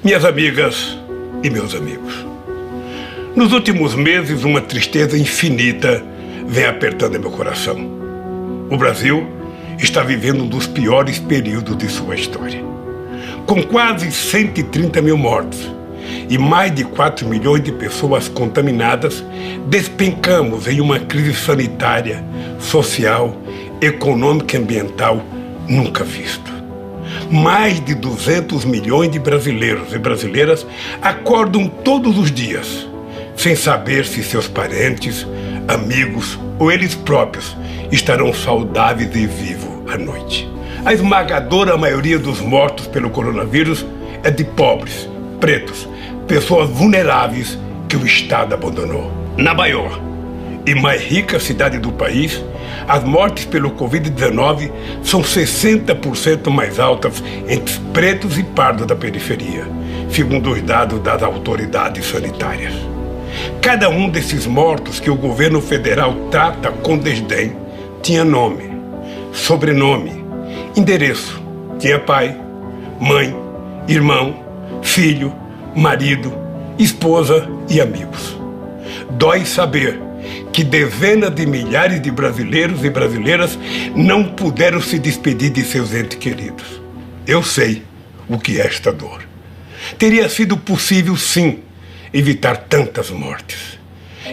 Minhas amigas e meus amigos, nos últimos meses uma tristeza infinita vem apertando meu coração. O Brasil está vivendo um dos piores períodos de sua história. Com quase 130 mil mortos e mais de 4 milhões de pessoas contaminadas, despencamos em uma crise sanitária, social, econômica e ambiental nunca vista. Mais de 200 milhões de brasileiros e brasileiras acordam todos os dias sem saber se seus parentes, amigos ou eles próprios estarão saudáveis e vivos à noite. A esmagadora maioria dos mortos pelo coronavírus é de pobres, pretos, pessoas vulneráveis que o Estado abandonou. Na maior e mais rica cidade do país, as mortes pelo Covid-19 são 60% mais altas entre pretos e pardos da periferia, segundo os dados das autoridades sanitárias. Cada um desses mortos que o governo federal trata com desdém tinha nome, sobrenome, endereço, tinha pai, mãe, irmão, filho, marido, esposa e amigos. Dói saber que dezenas de milhares de brasileiros e brasileiras não puderam se despedir de seus entes queridos. Eu sei o que é esta dor. Teria sido possível, sim, evitar tantas mortes.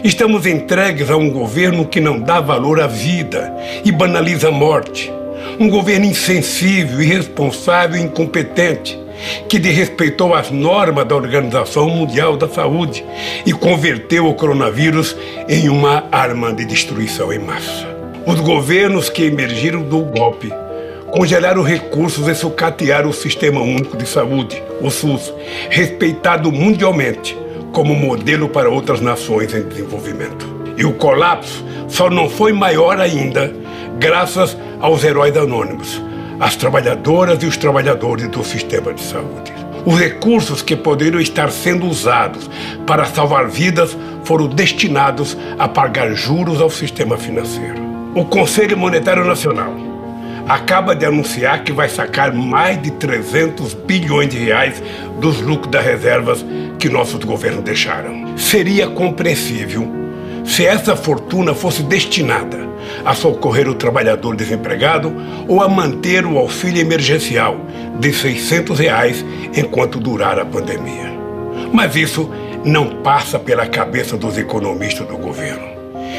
Estamos entregues a um governo que não dá valor à vida e banaliza a morte. Um governo insensível, irresponsável e incompetente, que desrespeitou as normas da Organização Mundial da Saúde e converteu o coronavírus em uma arma de destruição em massa. Os governos que emergiram do golpe congelaram recursos e sucatearam o Sistema Único de Saúde, o SUS, respeitado mundialmente como modelo para outras nações em desenvolvimento. E o colapso só não foi maior ainda graças aos heróis anônimos, as trabalhadoras e os trabalhadores do sistema de saúde. Os recursos que poderiam estar sendo usados para salvar vidas foram destinados a pagar juros ao sistema financeiro. O Conselho Monetário Nacional acaba de anunciar que vai sacar mais de 300 bilhões de reais dos lucros das reservas que nossos governos deixaram. Seria compreensível se essa fortuna fosse destinada a socorrer o trabalhador desempregado ou a manter o auxílio emergencial de R$600 enquanto durar a pandemia. Mas isso não passa pela cabeça dos economistas do governo.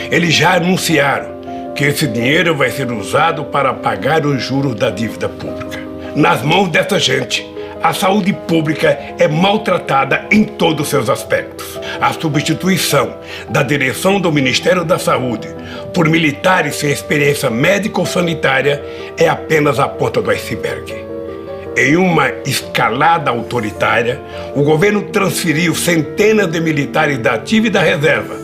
Eles já anunciaram que esse dinheiro vai ser usado para pagar os juros da dívida pública. Nas mãos dessa gente, a saúde pública é maltratada em todos os seus aspectos. A substituição da direção do Ministério da Saúde por militares sem experiência médica ou sanitária é apenas a ponta do iceberg. Em uma escalada autoritária, o governo transferiu centenas de militares da ativa e da reserva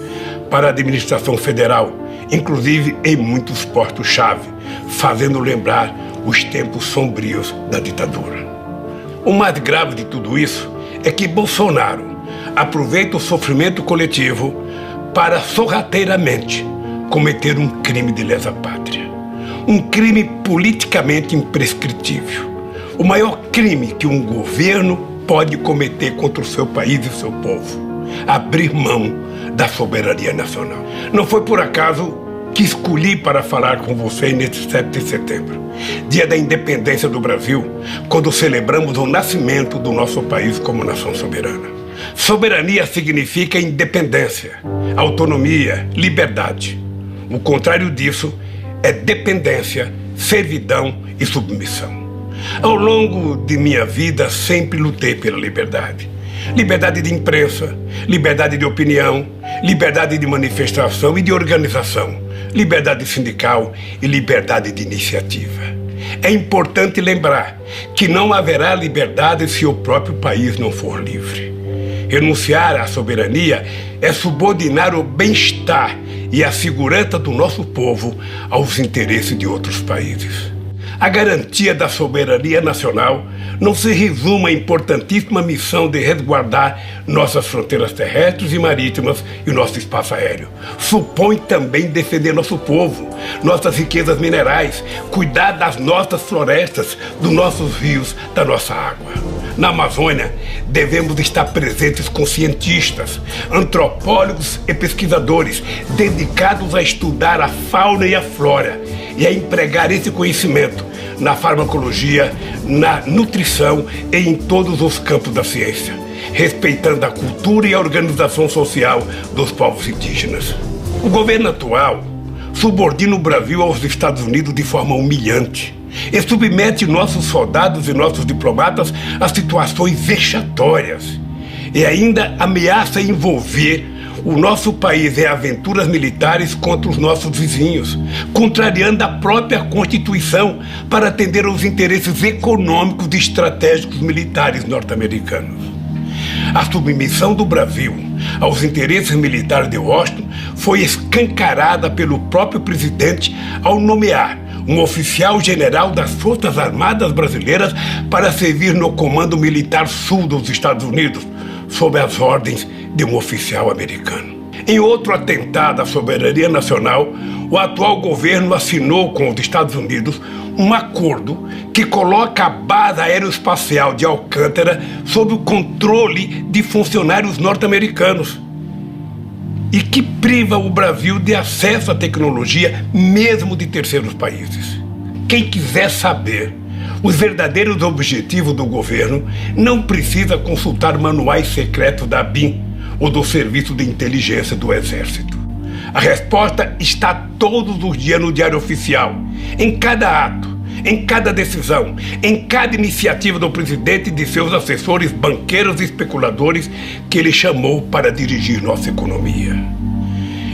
para a administração federal, inclusive em muitos postos-chave, fazendo lembrar os tempos sombrios da ditadura. O mais grave de tudo isso é que Bolsonaro aproveita o sofrimento coletivo para sorrateiramente cometer um crime de lesa-pátria. Um crime politicamente imprescritível. O maior crime que um governo pode cometer contra o seu país e o seu povo. Abrir mão da soberania nacional. Não foi por acaso que escolhi para falar com você neste 7 de setembro, dia da independência do Brasil, quando celebramos o nascimento do nosso país como nação soberana. Soberania significa independência, autonomia, liberdade. O contrário disso é dependência, servidão e submissão. Ao longo de minha vida, sempre lutei pela liberdade. Liberdade de imprensa, liberdade de opinião, liberdade de manifestação e de organização, liberdade sindical e liberdade de iniciativa. É importante lembrar que não haverá liberdade se o próprio país não for livre. Renunciar à soberania é subordinar o bem-estar e a segurança do nosso povo aos interesses de outros países. A garantia da soberania nacional não se resume à importantíssima missão de resguardar nossas fronteiras terrestres e marítimas e nosso espaço aéreo. Supõe também defender nosso povo, nossas riquezas minerais, cuidar das nossas florestas, dos nossos rios, da nossa água. Na Amazônia, devemos estar presentes com cientistas, antropólogos e pesquisadores dedicados a estudar a fauna e a flora e a empregar esse conhecimento na farmacologia, na nutrição e em todos os campos da ciência, respeitando a cultura e a organização social dos povos indígenas. O governo atual subordina o Brasil aos Estados Unidos de forma humilhante e submete nossos soldados e nossos diplomatas a situações vexatórias e ainda ameaça envolver o nosso país em aventuras militares contra os nossos vizinhos, contrariando a própria Constituição para atender aos interesses econômicos e estratégicos militares norte-americanos. A submissão do Brasil aos interesses militares de Washington foi escancarada pelo próprio presidente ao nomear um oficial general das Forças Armadas Brasileiras para servir no Comando Militar Sul dos Estados Unidos, sob as ordens de um oficial americano. Em outro atentado à soberania nacional, o atual governo assinou com os Estados Unidos um acordo que coloca a base aeroespacial de Alcântara sob o controle de funcionários norte-americanos e que priva o Brasil de acesso à tecnologia mesmo de terceiros países. Quem quiser saber os verdadeiros objetivos do governo não precisa consultar manuais secretos da ABIN ou do Serviço de Inteligência do Exército. A resposta está todos os dias no Diário Oficial, em cada ato, em cada decisão, em cada iniciativa do presidente e de seus assessores, banqueiros e especuladores que ele chamou para dirigir nossa economia.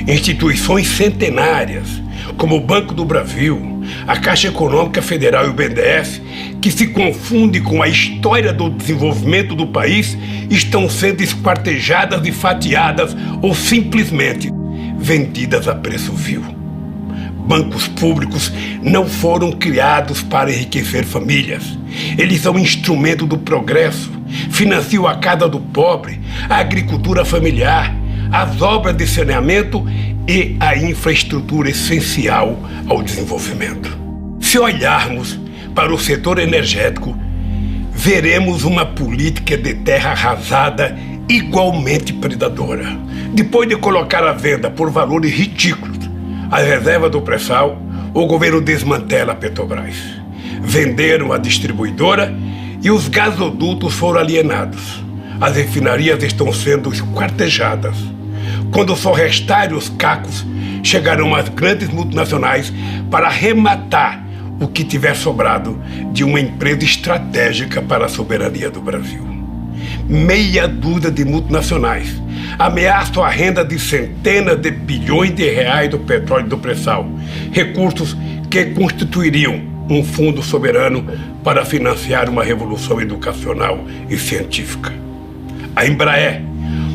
Instituições centenárias, como o Banco do Brasil, a Caixa Econômica Federal e o BNDES, que se confundem com a história do desenvolvimento do país, estão sendo esquartejadas e fatiadas ou simplesmente vendidas a preço vil. Bancos públicos não foram criados para enriquecer famílias. Eles são instrumento do progresso, financiam a casa do pobre, a agricultura familiar, as obras de saneamento e a infraestrutura essencial ao desenvolvimento. Se olharmos para o setor energético, veremos uma política de terra arrasada igualmente predadora. Depois de colocar à venda por valores ridículos as reservas do pré-sal, o governo desmantela a Petrobras. Venderam a distribuidora e os gasodutos foram alienados. As refinarias estão sendo esquartejadas. Quando só restarem os cacos, chegarão as grandes multinacionais para arrematar o que tiver sobrado de uma empresa estratégica para a soberania do Brasil. Meia dúzia de multinacionais ameaçam a renda de centenas de bilhões de reais do petróleo e do pré-sal, recursos que constituiriam um fundo soberano para financiar uma revolução educacional e científica. A Embraer,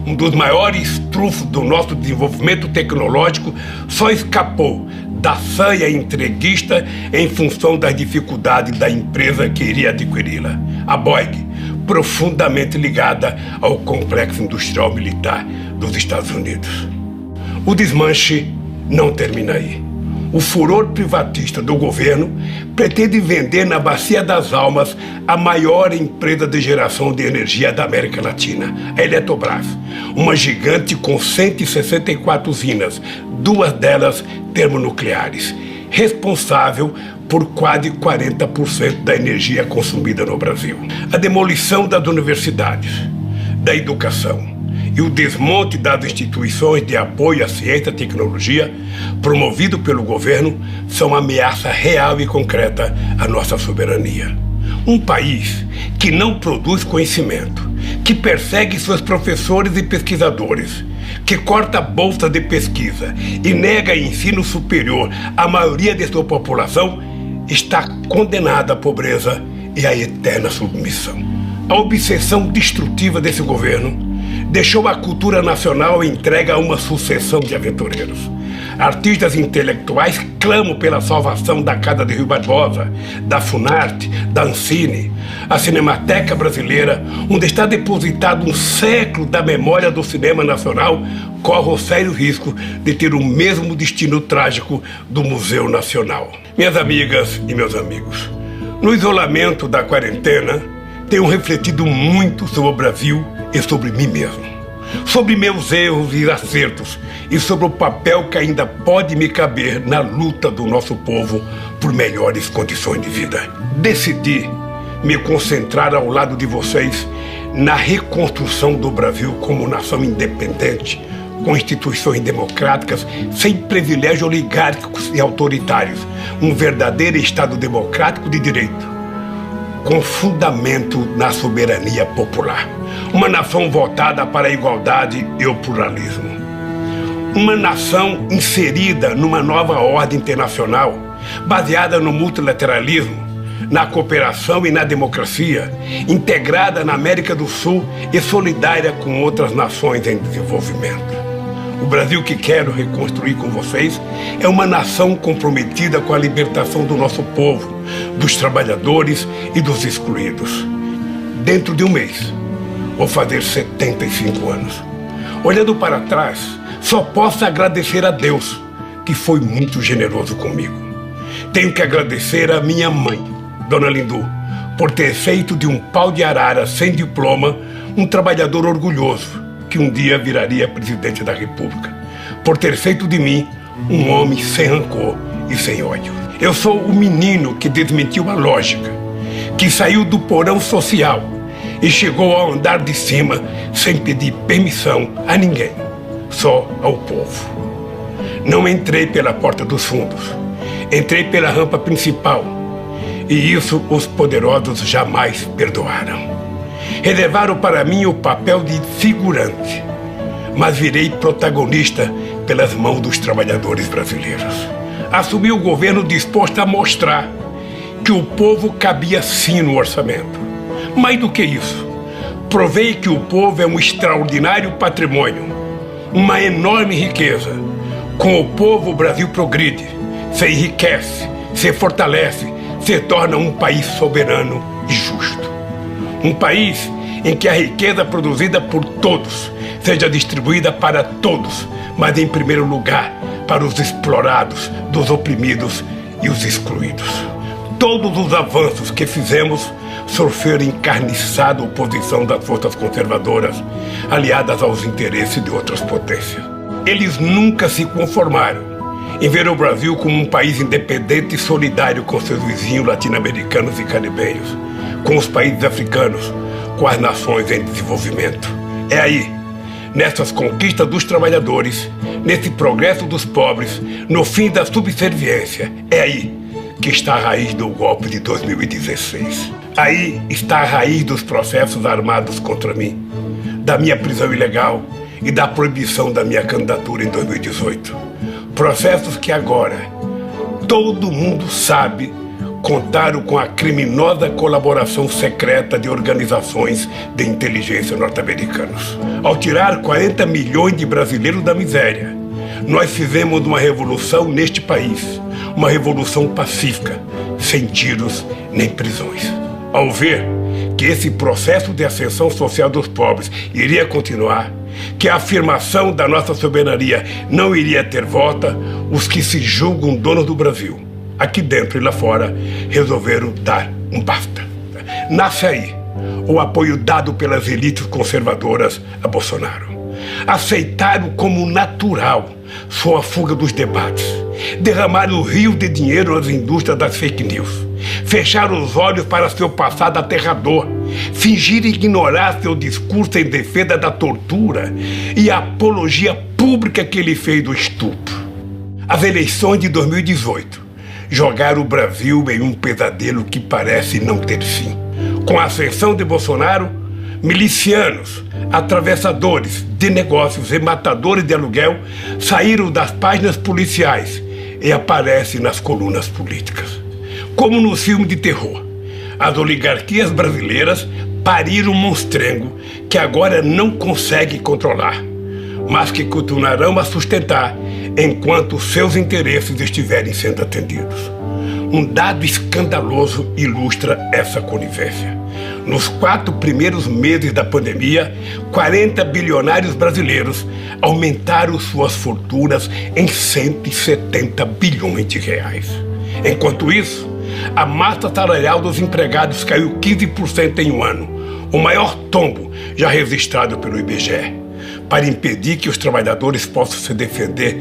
um dos maiores trunfos do nosso desenvolvimento tecnológico, só escapou da sanha entreguista em função das dificuldades da empresa que iria adquiri-la. A Boeing, profundamente ligada ao complexo industrial militar dos Estados Unidos. O desmanche não termina aí. O furor privatista do governo pretende vender na Bacia das Almas a maior empresa de geração de energia da América Latina, a Eletrobras, uma gigante com 164 usinas, 2 delas termonucleares, responsável por quase 40% da energia consumida no Brasil. A demolição das universidades, da educação e o desmonte das instituições de apoio à ciência e tecnologia, promovido pelo governo, são ameaça real e concreta à nossa soberania. Um país que não produz conhecimento, que persegue seus professores e pesquisadores, que corta a bolsa de pesquisa e nega ensino superior à maioria de sua população, está condenada à pobreza e à eterna submissão. A obsessão destrutiva desse governo deixou a cultura nacional entregue a uma sucessão de aventureiros. Artistas intelectuais clamam pela salvação da Casa de Rui Barbosa, da Funarte, da Ancine. A Cinemateca Brasileira, onde está depositado um século da memória do cinema nacional, corre o sério risco de ter o mesmo destino trágico do Museu Nacional. Minhas amigas e meus amigos, no isolamento da quarentena, tenho refletido muito sobre o Brasil e sobre mim mesmo, sobre meus erros e acertos e sobre o papel que ainda pode me caber na luta do nosso povo por melhores condições de vida. Decidi me concentrar ao lado de vocês na reconstrução do Brasil como nação independente, com instituições democráticas, sem privilégios oligárquicos e autoritários, um verdadeiro Estado democrático de direito, com fundamento na soberania popular. Uma nação votada para a igualdade e o pluralismo. Uma nação inserida numa nova ordem internacional, baseada no multilateralismo, na cooperação e na democracia, integrada na América do Sul e solidária com outras nações em desenvolvimento. O Brasil que quero reconstruir com vocês é uma nação comprometida com a libertação do nosso povo, dos trabalhadores e dos excluídos. Dentro de um mês, vou fazer 75 anos. Olhando para trás, só posso agradecer a Deus, que foi muito generoso comigo. Tenho que agradecer a minha mãe, Dona Lindu, por ter feito de um pau de arara sem diploma um trabalhador orgulhoso, que um dia viraria presidente da República, por ter feito de mim um homem sem rancor e sem ódio. Eu sou o menino que desmentiu a lógica, que saiu do porão social e chegou ao andar de cima sem pedir permissão a ninguém, só ao povo. Não entrei pela porta dos fundos, entrei pela rampa principal, e isso os poderosos jamais perdoaram. Reservaram para mim o papel de figurante, mas virei protagonista pelas mãos dos trabalhadores brasileiros. Assumi o governo disposto a mostrar que o povo cabia sim no orçamento. Mais do que isso, provei que o povo é um extraordinário patrimônio, uma enorme riqueza. Com o povo o Brasil progride, se enriquece, se fortalece, se torna um país soberano e justo. Um país em que a riqueza produzida por todos seja distribuída para todos, mas em primeiro lugar para os explorados, dos oprimidos e os excluídos. Todos os avanços que fizemos sofreram encarniçada oposição das forças conservadoras, aliadas aos interesses de outras potências. Eles nunca se conformaram em ver o Brasil como um país independente e solidário com seus vizinhos latino-americanos e caribenhos, com os países africanos, com as nações em desenvolvimento. É aí, nessas conquistas dos trabalhadores, nesse progresso dos pobres, no fim da subserviência, é aí que está a raiz do golpe de 2016. Aí está a raiz dos processos armados contra mim, da minha prisão ilegal e da proibição da minha candidatura em 2018. Processos que agora todo mundo sabe contaram com a criminosa colaboração secreta de organizações de inteligência norte-americanos. Ao tirar 40 milhões de brasileiros da miséria, nós fizemos uma revolução neste país, uma revolução pacífica, sem tiros nem prisões. Ao ver que esse processo de ascensão social dos pobres iria continuar, que a afirmação da nossa soberania não iria ter volta, os que se julgam donos do Brasil, aqui dentro e lá fora, resolveram dar um basta. Nasce aí o apoio dado pelas elites conservadoras a Bolsonaro. Aceitaram como natural sua fuga dos debates, derramaram rio de dinheiro nas indústrias das fake news, fecharam os olhos para seu passado aterrador, fingiram ignorar seu discurso em defesa da tortura e a apologia pública que ele fez do estupro. As eleições de 2018 jogaram o Brasil em um pesadelo que parece não ter fim. Com a ascensão de Bolsonaro, milicianos, atravessadores de negócios e matadores de aluguel saíram das páginas policiais e aparecem nas colunas políticas. Como no filme de terror, as oligarquias brasileiras pariram um monstrengo que agora não consegue controlar, mas que continuarão a sustentar enquanto seus interesses estiverem sendo atendidos. Um dado escandaloso ilustra essa conivência. Nos 4 primeiros meses da pandemia, 40 bilionários brasileiros aumentaram suas fortunas em 170 bilhões de reais. Enquanto isso, A massa salarial dos empregados caiu 15% em um ano, o maior tombo já registrado pelo IBGE. Para impedir que os trabalhadores possam se defender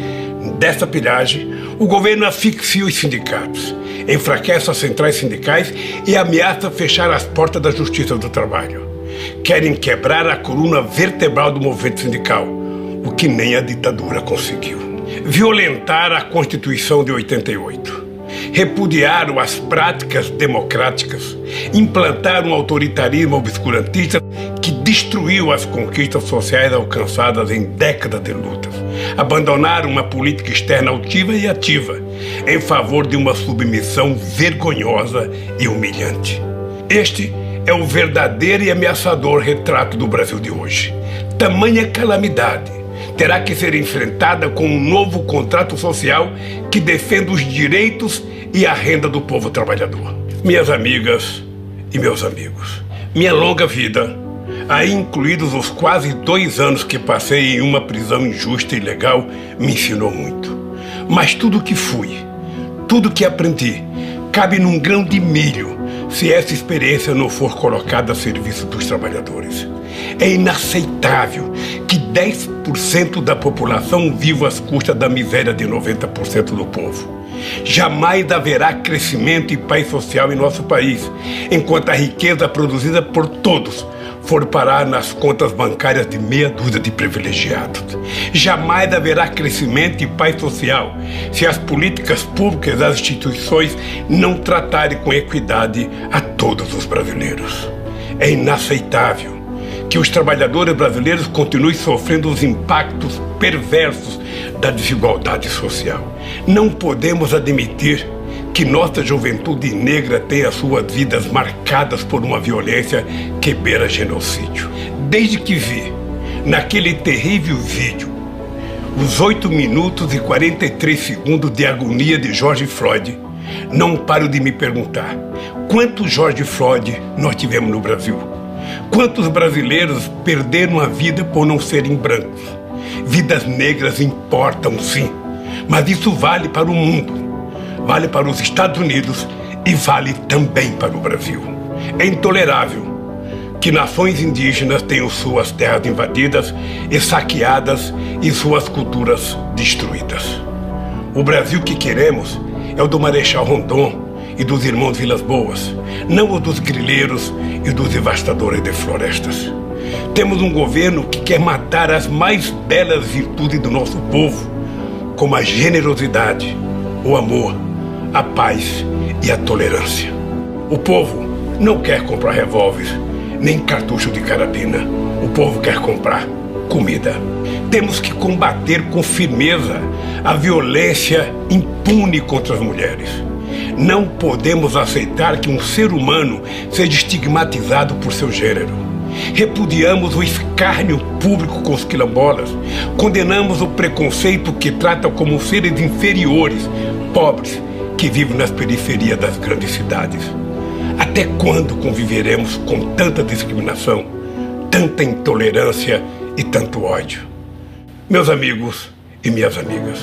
dessa pilhagem, o governo asfixia os sindicatos, enfraquece as centrais sindicais e ameaça fechar as portas da Justiça do Trabalho. Querem quebrar a coluna vertebral do movimento sindical, o que nem a ditadura conseguiu. Violentaram a Constituição de 88. Repudiaram as práticas democráticas, implantaram um autoritarismo obscurantista que destruiu as conquistas sociais alcançadas em décadas de lutas. Abandonaram uma política externa altiva e ativa, em favor de uma submissão vergonhosa e humilhante. Este é o verdadeiro e ameaçador retrato do Brasil de hoje. Tamanha calamidade terá que ser enfrentada com um novo contrato social que defenda os direitos e a renda do povo trabalhador. Minhas amigas e meus amigos, minha longa vida, aí incluídos os quase 2 anos que passei em uma prisão injusta e ilegal, me ensinou muito. Mas tudo que fui, tudo que aprendi, cabe num grão de milho se essa experiência não for colocada a serviço dos trabalhadores. É inaceitável que 10% da população viva às custas da miséria de 90% do povo. Jamais haverá crescimento e paz social em nosso país, enquanto a riqueza produzida por todos for parar nas contas bancárias de meia dúzia de privilegiados. Jamais haverá crescimento e paz social se as políticas públicas das instituições não tratarem com equidade a todos os brasileiros. É inaceitável que os trabalhadores brasileiros continuem sofrendo os impactos perversos da desigualdade social. Não podemos admitir que nossa juventude negra tenha suas vidas marcadas por uma violência que beira genocídio. Desde que vi, naquele terrível vídeo, os 8 minutos e 43 segundos de agonia de George Floyd, não paro de me perguntar: quantos George Floyd nós tivemos no Brasil? Quantos brasileiros perderam a vida por não serem brancos? Vidas negras importam, sim, mas isso vale para o mundo. Vale para os Estados Unidos e vale também para o Brasil. É intolerável que nações indígenas tenham suas terras invadidas e saqueadas e suas culturas destruídas. O Brasil que queremos é o do Marechal Rondon e dos irmãos Vilas Boas, não o dos grileiros e dos devastadores de florestas. Temos um governo que quer matar as mais belas virtudes do nosso povo, como a generosidade, o amor, a paz e a tolerância. O povo não quer comprar revólveres, nem cartucho de carabina. O povo quer comprar comida. Temos que combater com firmeza a violência impune contra as mulheres. Não podemos aceitar que um ser humano seja estigmatizado por seu gênero. Repudiamos o escárnio público com os quilombolas. Condenamos o preconceito que trata como seres inferiores, pobres, que vivem nas periferias das grandes cidades. Até quando conviveremos com tanta discriminação, tanta intolerância e tanto ódio? Meus amigos e minhas amigas,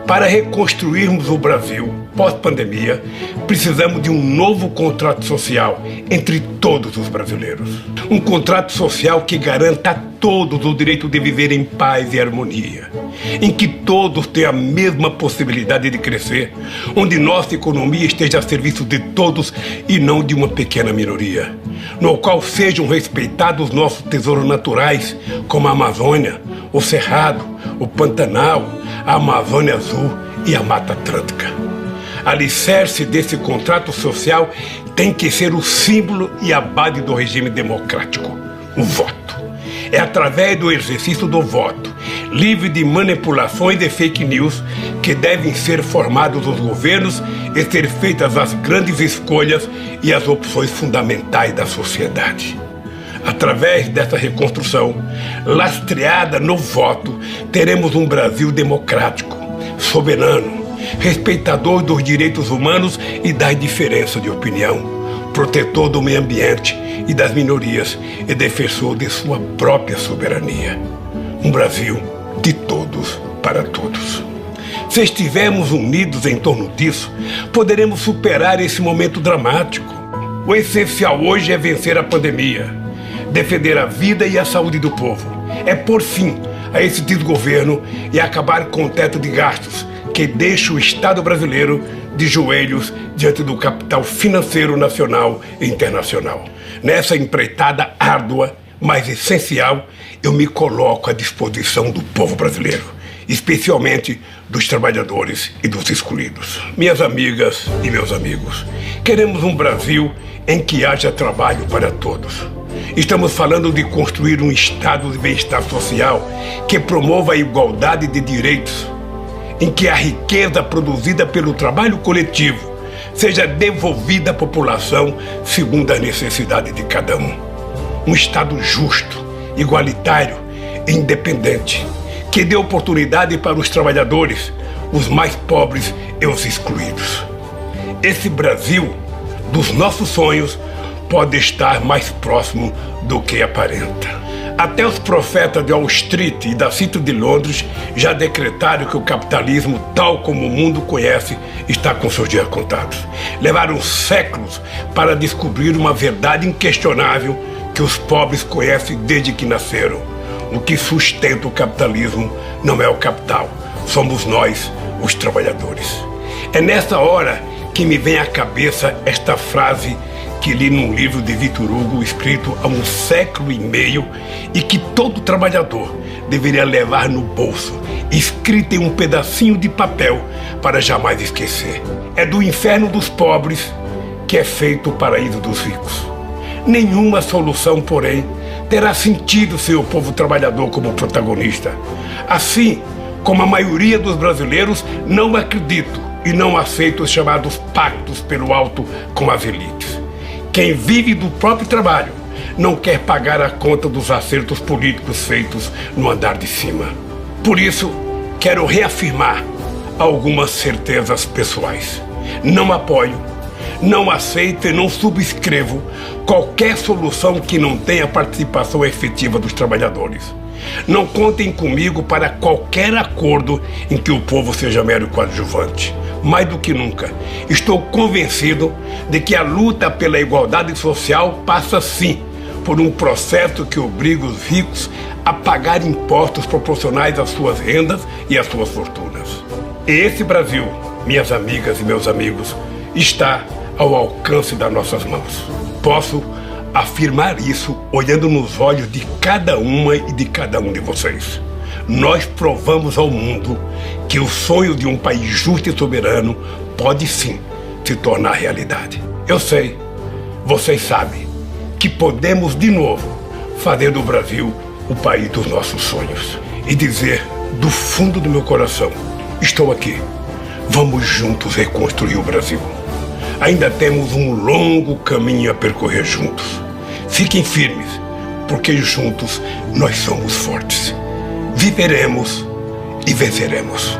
para reconstruirmos o Brasil pós-pandemia, precisamos de um novo contrato social entre todos os brasileiros. Um contrato social que garanta a todos o direito de viver em paz e harmonia, em que todos tenham a mesma possibilidade de crescer, onde nossa economia esteja a serviço de todos e não de uma pequena minoria, no qual sejam respeitados nossos tesouros naturais, como a Amazônia, o Cerrado, o Pantanal, a Amazônia Azul e a Mata Atlântica. Alicerce desse contrato social tem que ser o símbolo e a base do regime democrático, o voto. É através do exercício do voto, livre de manipulações e fake news, que devem ser formados os governos e ser feitas as grandes escolhas e as opções fundamentais da sociedade. Através dessa reconstrução, lastreada no voto, teremos um Brasil democrático, soberano, respeitador dos direitos humanos e das diferenças de opinião, protetor do meio ambiente e das minorias e defensor de sua própria soberania. Um Brasil de todos para todos. Se estivermos unidos em torno disso, poderemos superar esse momento dramático. O essencial hoje é vencer a pandemia, defender a vida e a saúde do povo. É pôr fim a esse desgoverno e acabar com o teto de gastos que deixa o Estado brasileiro de joelhos diante do capital financeiro nacional e internacional. Nessa empreitada árdua, mas essencial, eu me coloco à disposição do povo brasileiro, especialmente dos trabalhadores e dos excluídos. Minhas amigas e meus amigos, queremos um Brasil em que haja trabalho para todos. Estamos falando de construir um estado de bem-estar social que promova a igualdade de direitos, em que a riqueza produzida pelo trabalho coletivo seja devolvida à população segundo a necessidade de cada um. Um Estado justo, igualitário e independente, que dê oportunidade para os trabalhadores, os mais pobres e os excluídos. Esse Brasil dos nossos sonhos pode estar mais próximo do que aparenta. Até os profetas de Wall Street e da City de Londres já decretaram que o capitalismo, tal como o mundo conhece, está com seus dias contados. Levaram séculos para descobrir uma verdade inquestionável que os pobres conhecem desde que nasceram. O que sustenta o capitalismo não é o capital, somos nós, os trabalhadores. É nessa hora que me vem à cabeça esta frase que li num livro de Victor Hugo, escrito há 1 século e meio, e que todo trabalhador deveria levar no bolso, escrita em um pedacinho de papel para jamais esquecer. É do inferno dos pobres que é feito o paraíso dos ricos. Nenhuma solução, porém, terá sentido sem o povo trabalhador como protagonista. Assim como a maioria dos brasileiros não acredito e não aceito os chamados pactos pelo alto com as elites. Quem vive do próprio trabalho não quer pagar a conta dos acertos políticos feitos no andar de cima. Por isso, quero reafirmar algumas certezas pessoais. Não apoio, não aceito e não subscrevo qualquer solução que não tenha participação efetiva dos trabalhadores. Não contem comigo para qualquer acordo em que o povo seja mero coadjuvante. Mais do que nunca, estou convencido de que a luta pela igualdade social passa sim por um processo que obriga os ricos a pagar impostos proporcionais às suas rendas e às suas fortunas. E esse Brasil, minhas amigas e meus amigos, está ao alcance das nossas mãos. Posso afirmar isso olhando nos olhos de cada uma e de cada um de vocês. Nós provamos ao mundo que o sonho de um país justo e soberano pode sim se tornar realidade. Eu sei, vocês sabem, que podemos de novo fazer do Brasil o país dos nossos sonhos. E dizer do fundo do meu coração, estou aqui, vamos juntos reconstruir o Brasil. Ainda temos um longo caminho a percorrer juntos. Fiquem firmes, porque juntos nós somos fortes. Viveremos e venceremos.